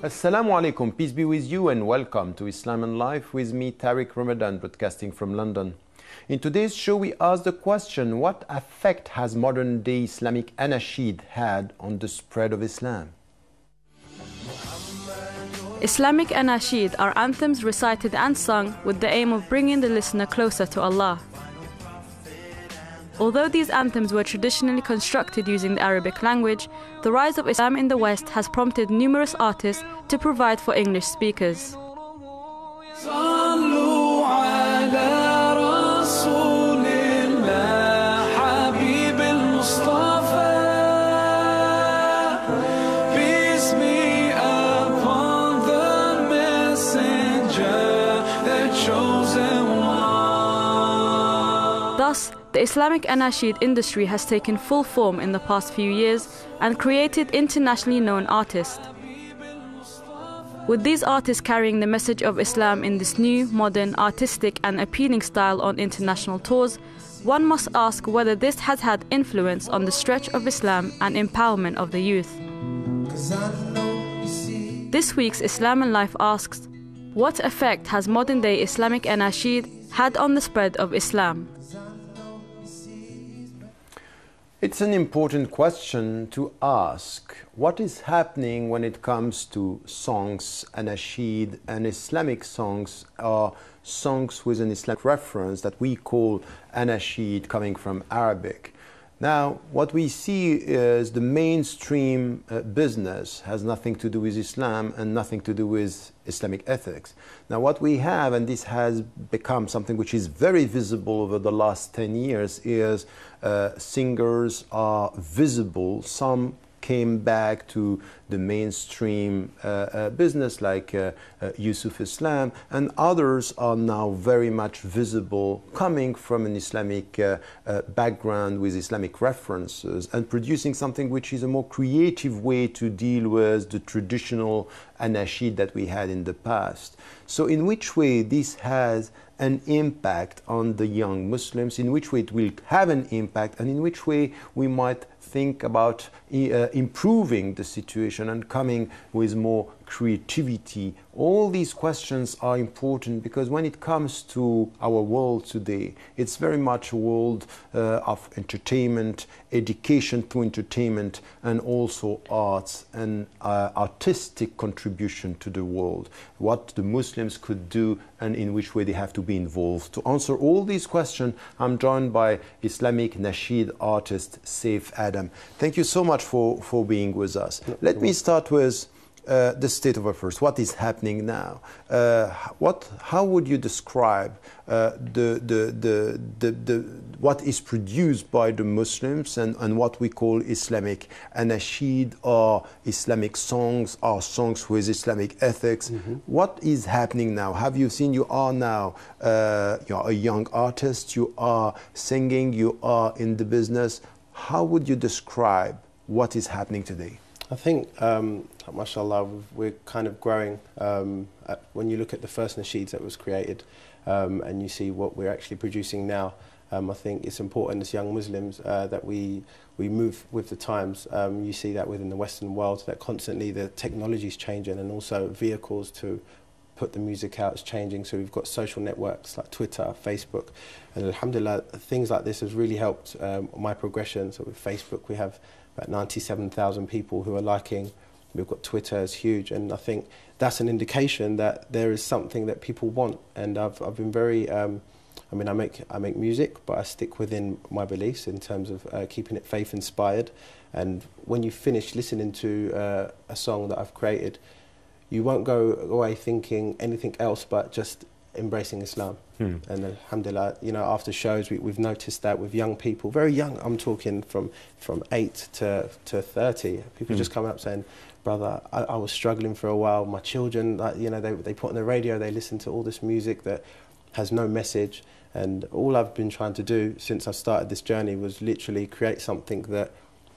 Assalamu alaikum, peace be with you and welcome to Islam and Life with me, Tariq Ramadan, broadcasting from London. In today's show, we ask the question, what effect has modern-day Islamic Anasheed had on the spread of Islam? Islamic Anasheed are anthems recited and sung with the aim of bringing the listener closer to Allah. Although these anthems were traditionally constructed using the Arabic language, the rise of Islam in the West has prompted numerous artists to provide for English speakers. Thus, the Islamic Anasheed industry has taken full form in the past few years and created internationally known artists. With these artists carrying the message of Islam in this new, modern, artistic and appealing style on international tours, one must ask whether this has had influence on the stretch of Islam and empowerment of the youth. This week's Islam and Life asks, what effect has modern-day Islamic Anasheed had on the spread of Islam? It's an important question to ask. What is happening when it comes to songs, Anasheed, and Islamic songs are songs with an Islamic reference that we call Anasheed, coming from Arabic. Now, what we see is the mainstream business has nothing to do with Islam and nothing to do with Islamic ethics. Now, what we have, and this has become something which is very visible over the last 10 years, is singers are visible. Some came back to the mainstream business like Yusuf Islam, and others are now very much visible, coming from an Islamic background with Islamic references and producing something which is a more creative way to deal with the traditional Anasheed that we had in the past. So in which way this has an impact on the young Muslims, in which way it will have an impact, and in which way we might think about improving the situation and coming with more creativity. All these questions are important because when it comes to our world today, it's very much a world of entertainment, education through entertainment, and also arts and artistic contribution to the world. What the Muslims could do and in which way they have to be involved. To answer all these questions, I'm joined by Islamic Nasheed artist Saif Adam. Thank you so much for being with us. Let me start with the state of affairs. What is happening now? How would you describe what is produced by the Muslims and what we call Islamic Anasheed, or Islamic songs, or songs with Islamic ethics? What is happening now? Have you seen, you are now you're a young artist, you are singing, you are in the business. How would you describe what is happening today? I think, mashallah, we're kind of growing. When you look at the first nasheeds that was created and you see what we're actually producing now, I think it's important as young Muslims that we move with the times. You see that within the Western world, that constantly the technology is changing, and also vehicles to put the music out is changing. So we've got social networks like Twitter, Facebook, and alhamdulillah, things like this has really helped my progression. So with Facebook, we have about 97,000 people who are liking. We've got Twitter, is huge, and I think that's an indication that there is something that people want. And I've been very, I mean, I make music, but I stick within my beliefs in terms of keeping it faith inspired. And when you finish listening to a song that I've created, you won't go away thinking anything else but just embracing Islam. And alhamdulillah, you know, after shows we've noticed that with young people, very young, I'm talking from 8 to 30, people just come up saying, brother, I was struggling for a while, my children, you know, they put on the radio, they listen to all this music that has no message. And all I've been trying to do since I started this journey was literally create something that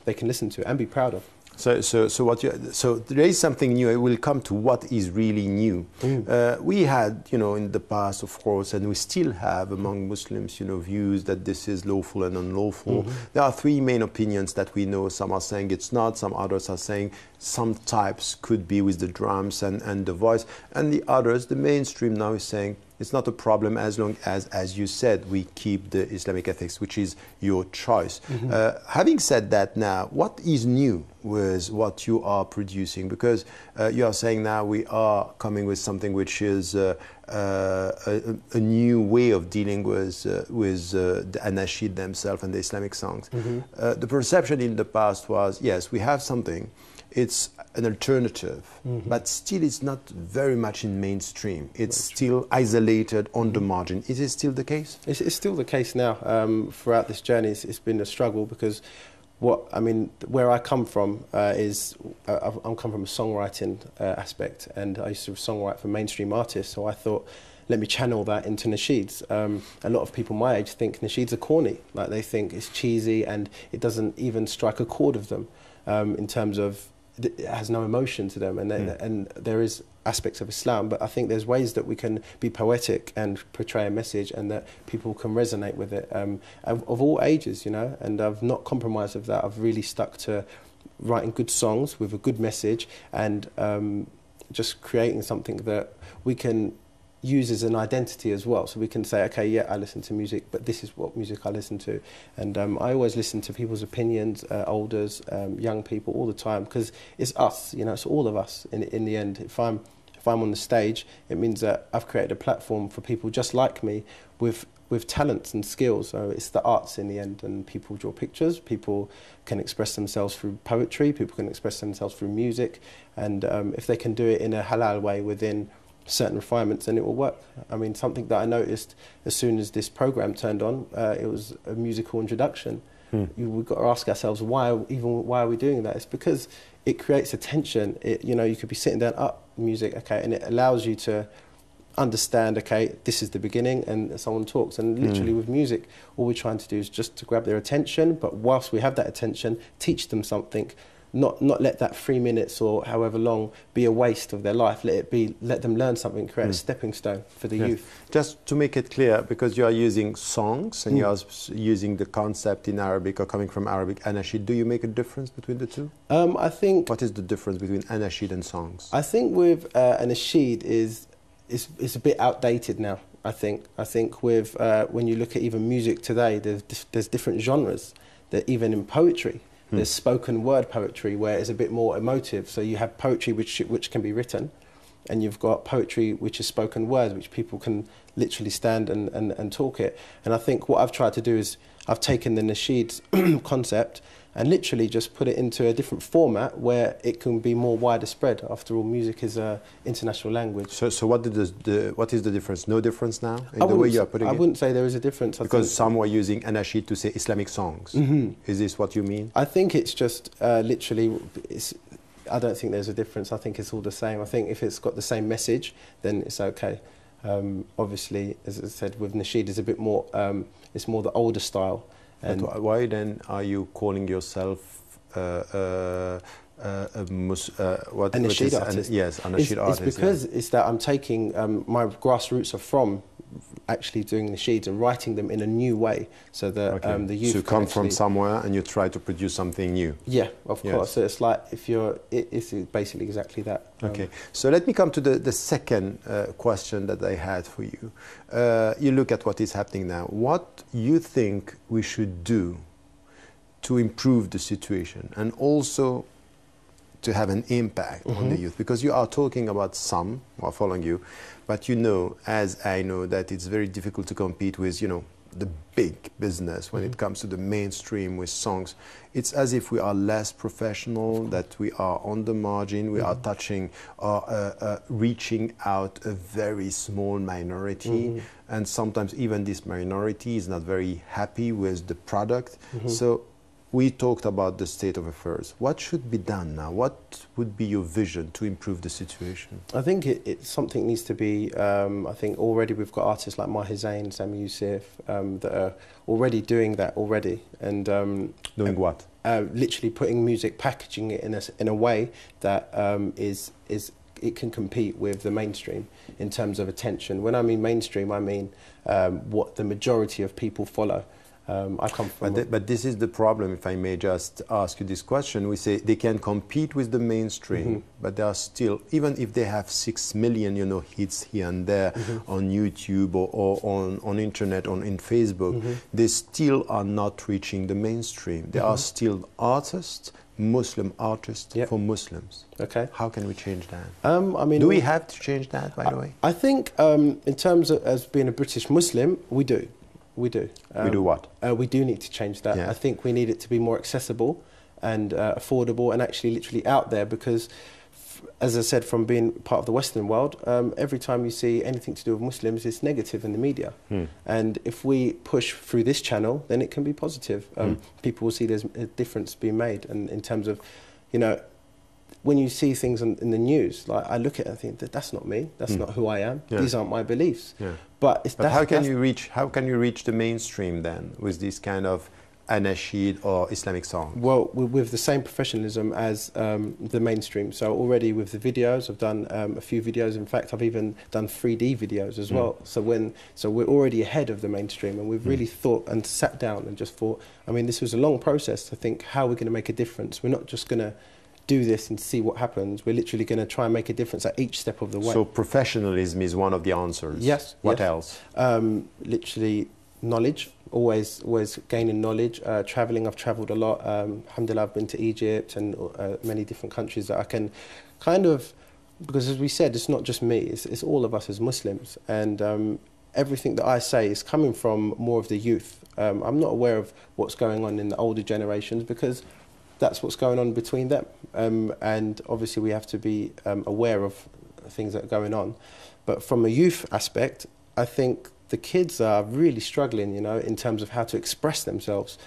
they can listen to and be proud of. So there is something new. It will come to what is really new. We had, in the past, of course, and we still have among Muslims, views that this is lawful and unlawful. There are three main opinions that we know. Some are saying it's not. Some others are saying some types could be with the drums and the voice. And the others, the mainstream now is saying it's not a problem as long as you said, we keep the Islamic ethics, which is your choice. Having said that now, what is new with what you are producing? Because you are saying now we are coming with something which is a new way of dealing with the Anasheed themselves and the Islamic songs. The perception in the past was, yes, we have something. It's an alternative, but still it's not very much in mainstream. It's still isolated on the margin. Is it still the case? It's still the case now. Throughout this journey, it's been a struggle because where I come from is I'm come from a songwriting aspect, and I used to songwrite for mainstream artists. So I thought, let me channel that into nasheeds. A lot of people my age think nasheeds are corny, like they think it's cheesy and it doesn't even strike a chord of them in terms of it has no emotion to them, and there is aspects of Islam, but I think there's ways that we can be poetic and portray a message and that people can resonate with it of all ages, and I've not compromised with that. I've really stuck to writing good songs with a good message and just creating something that we can use as an identity as well, so we can say, okay, yeah, I listen to music, but this is what music I listen to. And I always listen to people's opinions, elders, young people, all the time, because it's us, it's all of us in the end. If I'm on the stage, it means that I've created a platform for people just like me with talents and skills. So it's the arts in the end, and people draw pictures, people can express themselves through poetry, people can express themselves through music, and if they can do it in a halal way within certain refinements, and it will work. I mean, something that I noticed as soon as this program turned on, it was a musical introduction. We've got to ask ourselves why are we doing that? It's because it creates a tension. You could be sitting down, up music, okay, and it allows you to understand, okay, this is the beginning, and someone talks. And literally with music, all we're trying to do is just to grab their attention, but whilst we have that attention, teach them something. Not let that 3 minutes or however long be a waste of their life. Let them learn something, create a stepping stone for the youth. Just to make it clear, because you are using songs and you are using the concept in Arabic or coming from Arabic, Anasheed, do you make a difference between the two? I think... What is the difference between Anasheed and songs? I think with Anasheed is a bit outdated now. I think with when you look at even music today, there's different genres. That even in poetry, there's spoken word poetry where it's a bit more emotive. So you have poetry which can be written, and you've got poetry which is spoken word, which people can literally stand and talk it. And I think what I've tried to do is I've taken the nasheed concept and literally just put it into a different format where it can be more wider spread. After all, music is an international language. So what is the difference? No difference now in the way you are putting it? I wouldn't say there is a difference. Because some were using Anasheed to say Islamic songs. Is this what you mean? I think it's just literally, I don't think there's a difference. I think it's all the same. I think if it's got the same message, then it's okay. Obviously, as I said, with Nasheed, it's a bit more, it's more the older style. And but why then are you calling yourself a Anasheed artist? Yes, Anasheed artist. It's because it's that I'm taking, my grassroots are from actually doing nasheeds and writing them in a new way, so that the youth. So you come from somewhere and you try to produce something new. Yeah, of course. So it's like it's basically exactly that. Okay. So let me come to the second question that I had for you. You look at what is happening now. What you think we should do to improve the situation and also to have an impact on the youth? Because you are talking about some who are following you, but you know, as I know, that it's very difficult to compete with, the big business when it comes to the mainstream with songs. It's as if we are less professional, that we are on the margin, we are touching or reaching out a very small minority, and sometimes even this minority is not very happy with the product. So we talked about the state of affairs. What should be done now? What would be your vision to improve the situation? I think it's something needs to be, I think already we've got artists like Maher Zain, Sami Yusuf, that are already doing that already. And doing what? Literally putting music, packaging it in a way that it can compete with the mainstream in terms of attention. When I mean mainstream, I mean what the majority of people follow. I come from... But this is the problem, if I may just ask you this question. We say they can compete with the mainstream, but they are still, even if they have 6 million, you know, hits here and there on YouTube or on internet, in Facebook, they still are not reaching the mainstream. They are still artists, Muslim artists for Muslims. Okay. How can we change that? I mean, do we have to change that, by the way? I think in terms of as being a British Muslim, we do. We do. We do what? We do need to change that. Yeah. I think we need it to be more accessible and affordable and actually literally out there because, as I said, from being part of the Western world, every time you see anything to do with Muslims, it's negative in the media. And if we push through this channel, then it can be positive. People will see there's a difference being made. And in terms of, you know, when you see things in the news, like I look at it and think that's not me, that's not who I am, these aren't my beliefs. But how can you reach the mainstream then with this kind of Anasheed or Islamic song? Well, with the same professionalism as the mainstream. So already with the videos, I've done a few videos. In fact, I've even done 3D videos as well. So we're already ahead of the mainstream, and we've really thought and sat down and just thought. I mean, this was a long process to think how we're going to make a difference. We're not just going to do this and see what happens. We're literally going to try and make a difference at each step of the way. So professionalism is one of the answers. Yes. What else? Literally knowledge. Always gaining knowledge. Traveling. I've travelled a lot. Alhamdulillah, I've been to Egypt and many different countries that I can kind of, because as we said, it's not just me. It's all of us as Muslims, and everything that I say is coming from more of the youth. I'm not aware of what's going on in the older generations because that's what's going on between them. And obviously we have to be aware of things that are going on. But from a youth aspect, I think the kids are really struggling, you know, in terms of how to express themselves.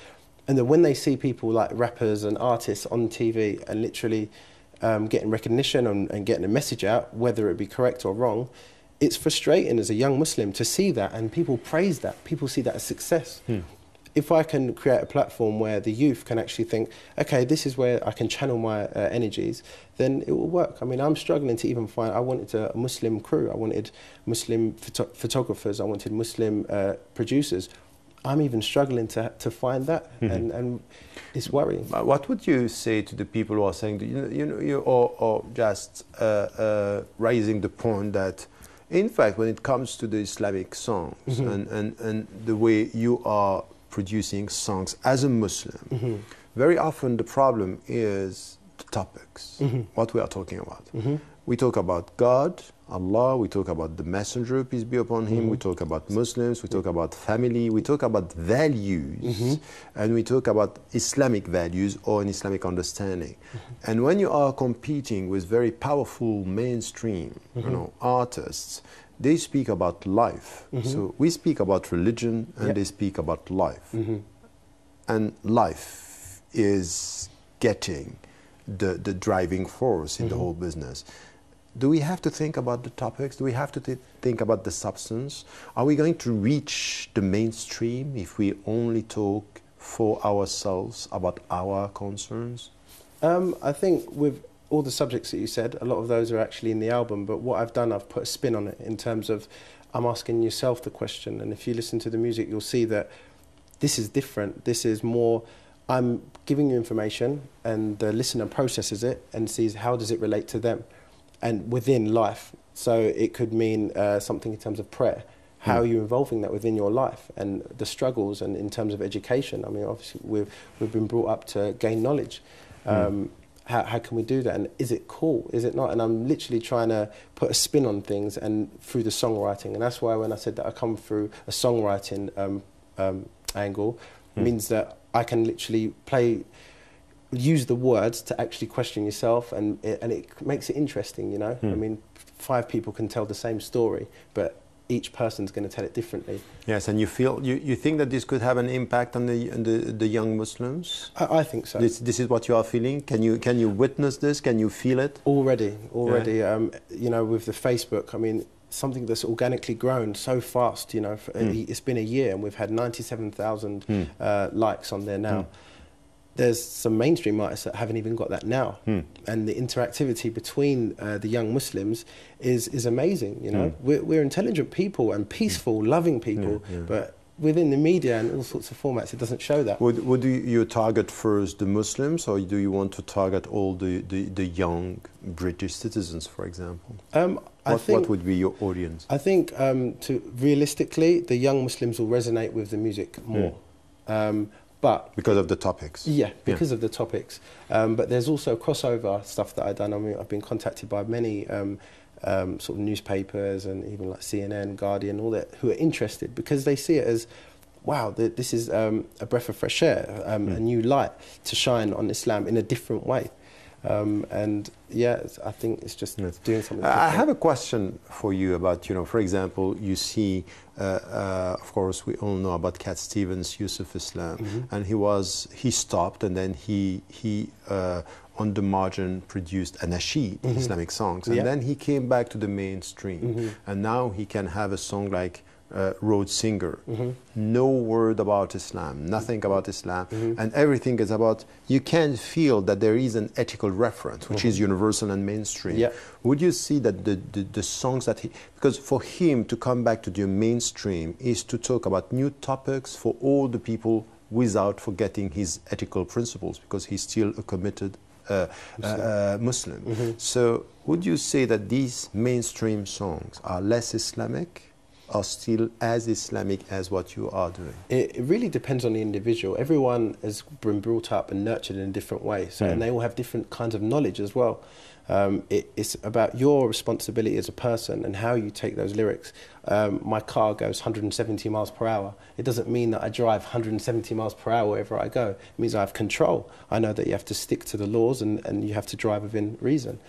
And then when they see people like rappers and artists on TV and literally getting recognition and getting a message out, whether it be correct or wrong, it's frustrating as a young Muslim to see that, and people praise that. People see that as success. If I can create a platform where the youth can actually think, okay, this is where I can channel my energies, then it will work. I mean, I'm struggling to even find, I wanted a Muslim crew, I wanted Muslim photographers, I wanted Muslim producers. I'm even struggling to find that, and it's worrying. What would you say to the people who are saying, or just raising the point that, in fact, when it comes to the Islamic songs and the way you are producing songs as a Muslim, very often the problem is the topics, what we are talking about. We talk about God, Allah, we talk about the Messenger, peace be upon him, we talk about Muslims, we talk about family, we talk about values, and we talk about Islamic values or an Islamic understanding. And when you are competing with very powerful mainstream artists, they speak about life. So we speak about religion and they speak about life. And life is getting the driving force in the whole business. Do we have to think about the topics? Do we have to think about the substance? Are we going to reach the mainstream if we only talk for ourselves about our concerns? I think with all the subjects that you said, a lot of those are actually in the album, but what I've done, I've put a spin on it in terms of I'm asking yourself the question, and if you listen to the music, you'll see that this is different. This is more, I'm giving you information and the listener processes it and sees how does it relate to them and within life. So it could mean something in terms of prayer. How are you involving that within your life and the struggles, and in terms of education? I mean, obviously we've been brought up to gain knowledge. How can we do that? And is it cool? Is it not? And I'm literally trying to put a spin on things and through the songwriting. And that's why when I said that I come through a songwriting angle, means that I can literally use the words to actually question yourself, and it makes it interesting, you know? I mean, 5 people can tell the same story, but each person's going to tell it differently. Yes, and you think that this could have an impact on the young Muslims? I think so. This is what you are feeling. Can you witness this? Can you feel it? Already. Yeah. You know, with the Facebook, I mean, something that's organically grown so fast. You know, it's been a year and we've had 97,000 likes on there now. There's some mainstream artists that haven't even got that now, and the interactivity between the young Muslims is amazing. You know, we're intelligent people and peaceful, loving people, but within the media and all sorts of formats, it doesn't show that. Would you target first the Muslims, or do you want to target all the young British citizens, for example? What would be your audience? I think realistically, the young Muslims will resonate with the music more. But because of the topics. Yeah, because of the topics. But there's also crossover stuff that I've done. I mean, I've been contacted by many sort of newspapers and even like CNN, Guardian, all that, who are interested because they see it as, wow, this is a breath of fresh air, a new light to shine on Islam in a different way. And yeah, I think it's just doing something different. I have a question for you about, you know, for example, you see, of course, we all know about Cat Stevens, Yusuf Islam, and he stopped, and then he on the margin produced Anasheed, Islamic songs, and then he came back to the mainstream, and now he can have a song like Road Singer, no word about Islam, nothing about Islam, and everything is about, you can feel that there is an ethical reference, which is universal and mainstream. Would you see that the songs that because for him to come back to the mainstream is to talk about new topics for all the people without forgetting his ethical principles, because he's still a committed Muslim. So would you say that these mainstream songs are less Islamic, are still as Islamic as what you are doing? It really depends on the individual. Everyone has been brought up and nurtured in a different way, so and they all have different kinds of knowledge as well. It's about your responsibility as a person and how you take those lyrics. My car goes 170 miles per hour. It doesn't mean that I drive 170 miles per hour wherever I go. It means I have control. I know that you have to stick to the laws and you have to drive within reason.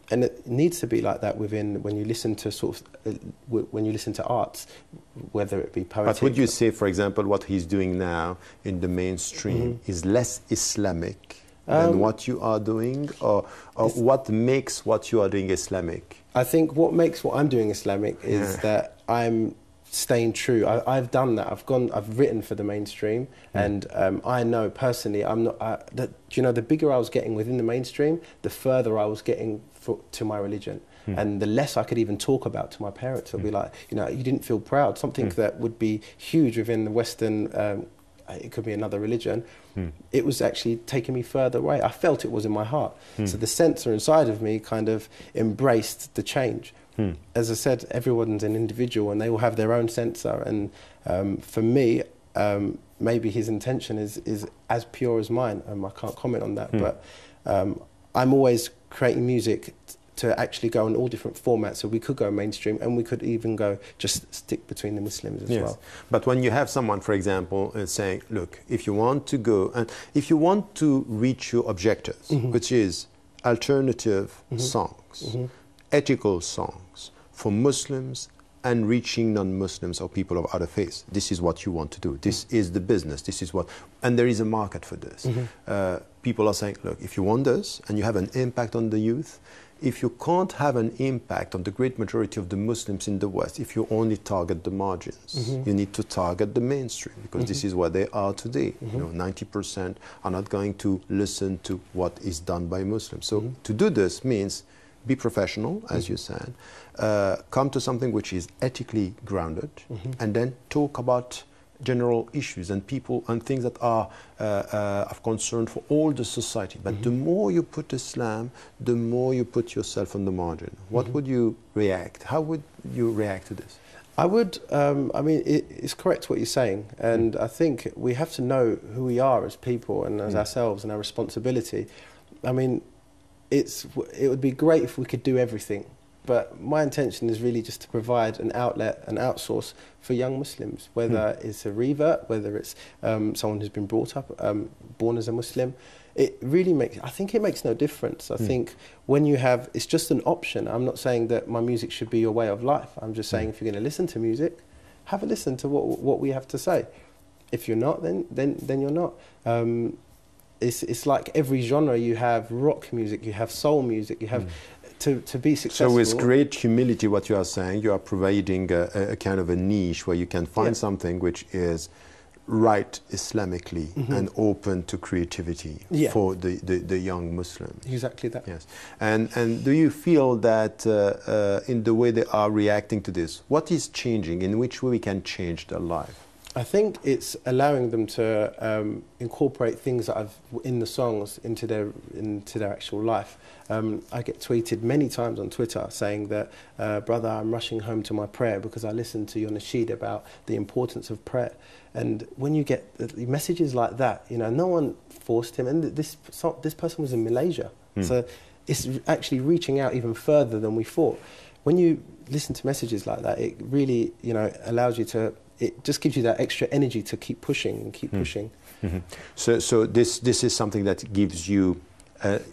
And it needs to be like that within when you listen to when you listen to arts, whether it be poetry. But would you say, for example, what he's doing now in the mainstream is less Islamic than what you are doing, or what makes what you are doing Islamic? I think what makes what I'm doing Islamic is that I'm staying true. I've done that. I've written for the mainstream, and I know personally I'm not. You know, the bigger I was getting within the mainstream, the further I was getting to my religion, and the less I could even talk about to my parents. It'll be like, you know, you didn't feel proud. Something that would be huge within the Western. It could be another religion. It was actually taking me further away. I felt it was in my heart. So the sensor inside of me kind of embraced the change. As I said, everyone's an individual and they will have their own sensor. And for me, maybe his intention is as pure as mine. I can't comment on that, but I'm always creating music to actually go in all different formats. So we could go mainstream and we could even go just stick between the Muslims as well. But when you have someone, for example, saying, look, if you want to go and if you want to reach your objectives, which is alternative songs, ethical songs for Muslims and reaching non-Muslims or people of other faiths, this is what you want to do. This is the business. This is what, and there is a market for this. People are saying, look, if you want this and you have an impact on the youth, if you can't have an impact on the great majority of the Muslims in the West, if you only target the margins, you need to target the mainstream, because this is where they are today. You know, 90% are not going to listen to what is done by Muslims. So to do this means be professional, as you said, come to something which is ethically grounded, and then talk about general issues and people and things that are of concern for all the society. But the more you put Islam, the more you put yourself on the margin. What would you react? How would you react to this? I would, I mean, it's correct what you're saying. And I think we have to know who we are as people and as ourselves and our responsibility. I mean, it would be great if we could do everything. but my intention is really just to provide an outlet, an outsource for young Muslims, whether it's a revert, whether it's someone who's been brought up, born as a Muslim. It really makes, I think it makes no difference. I think when you have, it's just an option. I'm not saying that my music should be your way of life. I'm just saying if you're going to listen to music, have a listen to what we have to say. If you're not, then you're not. It's like every genre. You have rock music, you have soul music, you have to be successful. So with great humility, what you are saying, you are providing a kind of a niche where you can find something which is right Islamically and open to creativity for the young Muslims. Exactly that. Yes. And do you feel that in the way they are reacting to this, what is changing? In which way we can change their life? I think it's allowing them to incorporate things that I've in the songs into their actual life. I get tweeted many times on Twitter saying that, brother, I'm rushing home to my prayer because I listened to your Anasheed about the importance of prayer. And when you get messages like that, you know, no one forced him, and this person was in Malaysia, so it's actually reaching out even further than we thought. When you listen to messages like that, it really, you know, allows you to. It just gives you that extra energy to keep pushing and keep pushing. So this is something that gives you.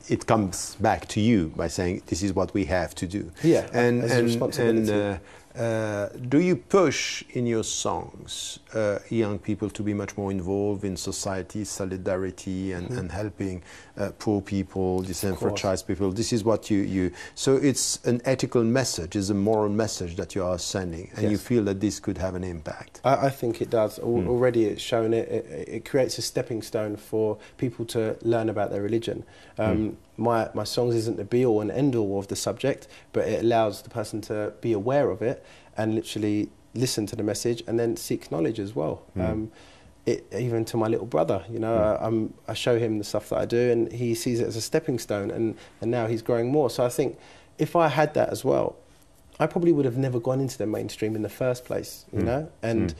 It comes back to you by saying this is what we have to do. Yeah, as a responsibility. Do you push in your songs young people to be much more involved in society, solidarity, and helping poor people, disenfranchised people? This is what you. So it's an ethical message, it's a moral message that you are sending, and you feel that this could have an impact. I think it does. Already it's shown it creates a stepping stone for people to learn about their religion. My songs isn't the be all and end all of the subject, but it allows the person to be aware of it and literally listen to the message and then seek knowledge as well. Even to my little brother, you know, I show him the stuff that I do, and he sees it as a stepping stone, and now he's growing more. So I think if I had that as well, I probably would have never gone into the mainstream in the first place, you know. And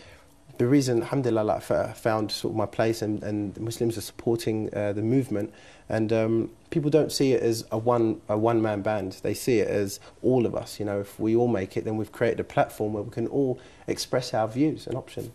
the reason, alhamdulillah, like, I found sort of my place, and Muslims are supporting the movement, and people don't see it as a one-man band. They see it as all of us. You know, if we all make it, then we've created a platform where we can all express our views and options.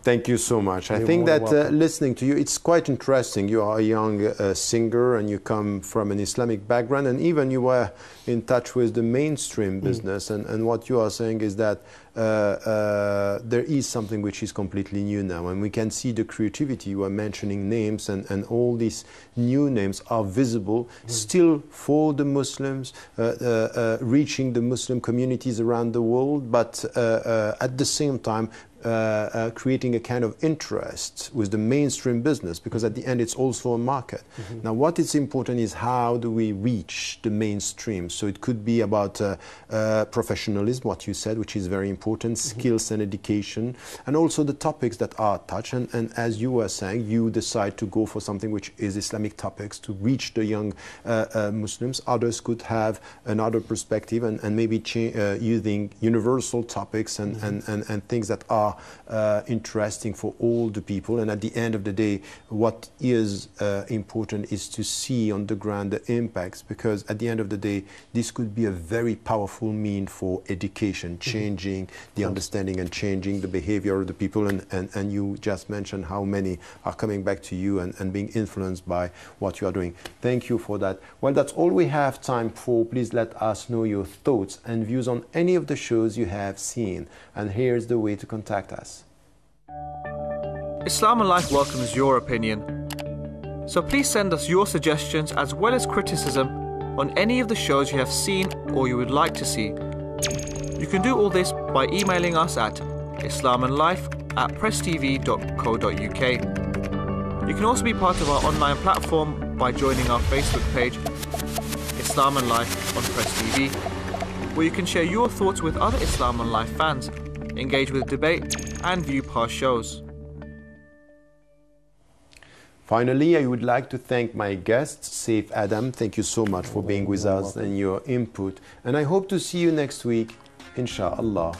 Thank you so much. I think that listening to you, it's quite interesting. You are a young singer, and you come from an Islamic background, and even you were in touch with the mainstream business. And what you are saying is that there is something which is completely new now, and we can see the creativity. You are mentioning names, and all these new names are visible still for the Muslims, reaching the Muslim communities around the world, but at the same time creating a kind of interest with the mainstream business, because at the end it's also a market. Now what is important is how do we reach the mainstream. So it could be about professionalism, what you said, which is very important, skills and education, and also the topics that are touched. And as you were saying, you decide to go for something which is Islamic topics to reach the young Muslims. Others could have another perspective and maybe using universal topics and things that are interesting for all the people. And at the end of the day, what is important is to see on the ground the impacts, because at the end of the day, this could be a very powerful means for education, changing the understanding and changing the behavior of the people. And you just mentioned how many are coming back to you and being influenced by what you are doing. Thank you for that. Well, that's all we have time for. Please let us know your thoughts and views on any of the shows you have seen. And here's the way to contact us. Islam and Life welcomes your opinion. So please send us your suggestions as well as criticism on any of the shows you have seen or you would like to see. You can do all this by emailing us at islamandlife@presstv.co.uk. You can also be part of our online platform by joining our Facebook page, Islam and Life on Press TV, where you can share your thoughts with other Islam and Life fans, engage with debate, and view past shows. Finally, I would like to thank my guest, Saif Adam. Thank you so much for being with us and your input. And I hope to see you next week, inshallah.